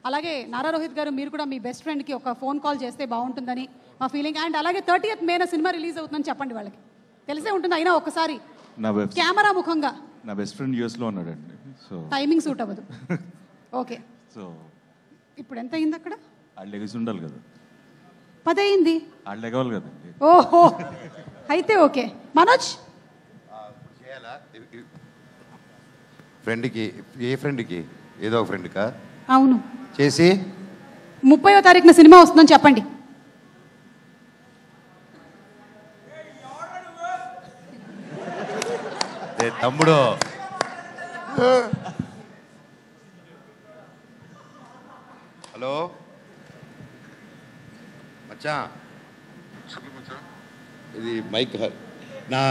అలాగే నారా రోహిత్ గారు మీరు కూడా మీ బెస్ట్ ఫ్రెండ్కి ఒక ఫోన్ కాల్ చేస్తే బాగుంటుందని మా ఫీలింగ్. అండ్ అలాగే 30th May సినిమా రిలీజ్ అవుతుందని చెప్పండి వాళ్ళకి. తెలిసే ఉంటుంది అయినా ఒకసారి కెమెరా ముఖంగా. నా బెస్ట్ ఫ్రెండ్ యూఎస్లో ఉన్నాడండి, సో టైమింగ్ సూట్ అవ్వదు. ఓకే, సో ఇప్పుడు ఎంత అయింది అక్కడ? వాళ్ళు లెగసి ఉండాలి కదా. 10 అయింది. వాళ్ళు లెగవాలి కదండి. ఓహో, అయితే ఓకే. మనోజ్ ఫ్రెండ్కి, ఏ ఫ్రెండ్కి? ఏదో ఒక ఫ్రెండ్కా? అవును, చేసి 30వ తారీఖున సినిమా వస్తుందని చెప్పండి. తమ్ముడు హలో మచ్చా, ఇది మైక్ నా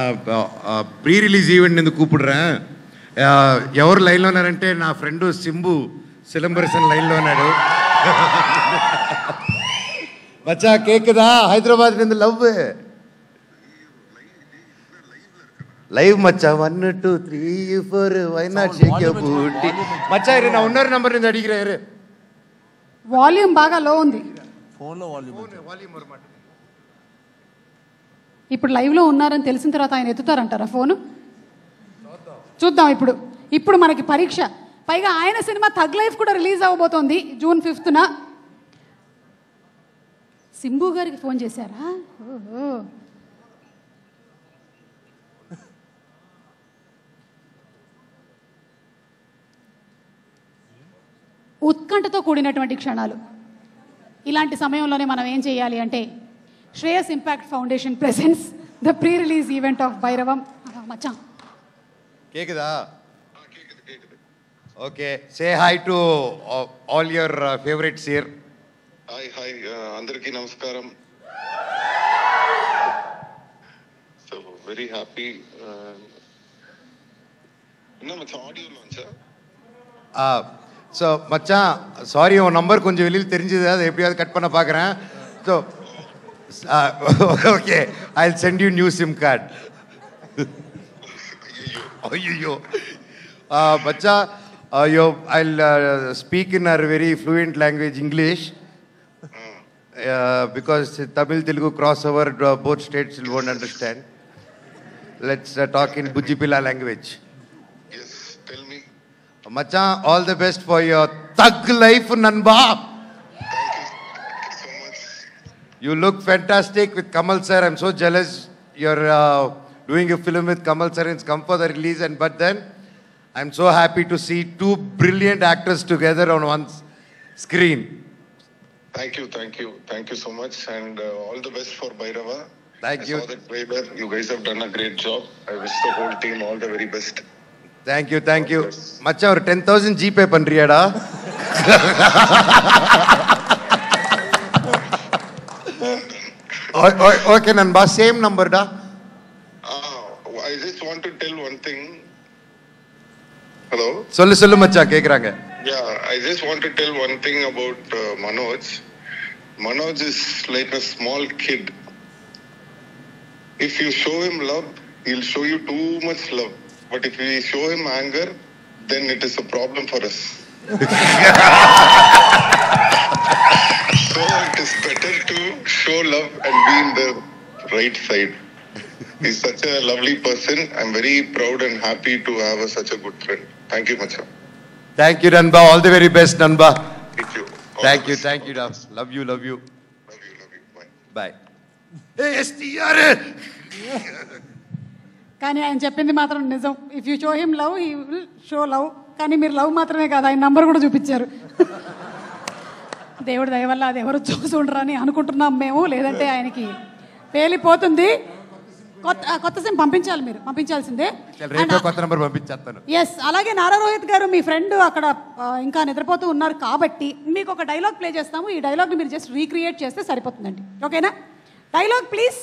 ప్రీ రిలీజ్ ఈవెంట్ ఎందుకు కూపిడ్రా? ఎవరు లైన్లో ఉన్నారంటే నా ఫ్రెండ్ సింబు సిలంబరసన్ లైన్లో ఉన్నాడు. మచ్చా కేక్దా హైదరాబాద్ నింద live Maccha 1 2 3 4 why not Sheikh your బూటీ మచ్చా. నా ఉన్నర్ నంబర్ నింద అడిగిరా. వాల్యూమ్ బాగా లో ఉంది ఫోన్లో. వాల్యూమ్ ఇప్పుడు లైవ్లో ఉన్నారని తెలిసిన తర్వాత ఆయన ఎత్తుతారంటారా ఫోను? చూద్దాం. ఇప్పుడు మనకి పరీక్ష. పైగా ఆయన సినిమా థగ్ లైఫ్ కూడా రిలీజ్ అవ్వబోతోంది June 5th. సింబు గారికి ఫోన్ చేశారా? ఓహో, ఉత్కంఠతో కూడినటువంటి క్షణాలు. ఇలాంటి సమయంలోనే మనం ఏం చేయాలి అంటే Shreyas impact foundation presents the pre release event of Bhairavam. మచ్చా కేకుదా? Okay, say hi to all your favourites here. Hi అందరికీ నమస్కారం. So very happy. ஆடியோ லான்ச்சா? ஸோ மச்சான் சாரி, உன் நம்பர் கொஞ்சம் வெளியில் தெரிஞ்சது, அதை எப்படியாவது கட் பண்ண பார்க்குறேன். So okay, I will send you new SIM card. ஐயோ மச்சா, I'll speak in our very fluent language, English, because Tamil Telugu crossover, both states won't understand. Let's talk in Bujipila language. Yes, tell me. Macha, all the best for your thug life, Nanba. Thank you so much. You look fantastic with Kamal sir. I'm so jealous. You're doing a film with Kamal sir. It's come for the release, but then I'm so happy to see two brilliant actors together on one screen. Thank you so much, and all the best for Bhairava. Thank you. I saw that trailer. You guys have done a great job. I wish the whole team all the very best. Thank you. Macha, or 10,000 GPay பண்றியாடா? Okay, Nanba, same number da. I just want to tell one thing. Hello? சொல்லு மச்சா, கேக்குறாங்க. Yeah, I just want to tell one thing about Manoj. Manoj is like a small kid. If you show him love, he'll show you too much love. But if we show him anger, then it is a problem for us. So it is better to show love and be in the right side. He's such a lovely person. I'm very proud and happy to have such a good friend. Thank you, Macha. Thank you, Nanba. All the very best, Nanba. Thank you. Thank you, da. Love you. Love you. Bye. Hey, STR. కానీ ఆయన చెప్పింది మాత్రం నిజం. If you show him love, he will show love. కానీ మీరు love మాత్రమే కాదు, ఆయన నంబర్ కూడా చూపించారు. దేవుడి దయ వల్ల అది ఎవరు చూసి ఉండరని అనుకుంటున్నాం మేము, లేదంటే ఆయనకి పేలిపోతుంది. కొత్త సిమ్ పంపించాలి, మీరు పంపించాల్సిందే. కొత్త నంబర్ పంపించేస్తాను. ఎస్, అలాగే నారా రోహిత్ గారు మీ ఫ్రెండ్ అక్కడ ఇంకా నిద్రపోతూ ఉన్నారు కాబట్టి మీకు ఒక డైలాగ్ ప్లే చేస్తాము. ఈ డైలాగ్ని మీరు జస్ట్ రీక్రియేట్ చేస్తే సరిపోతుందండి. ఓకేనా? Dialogue please.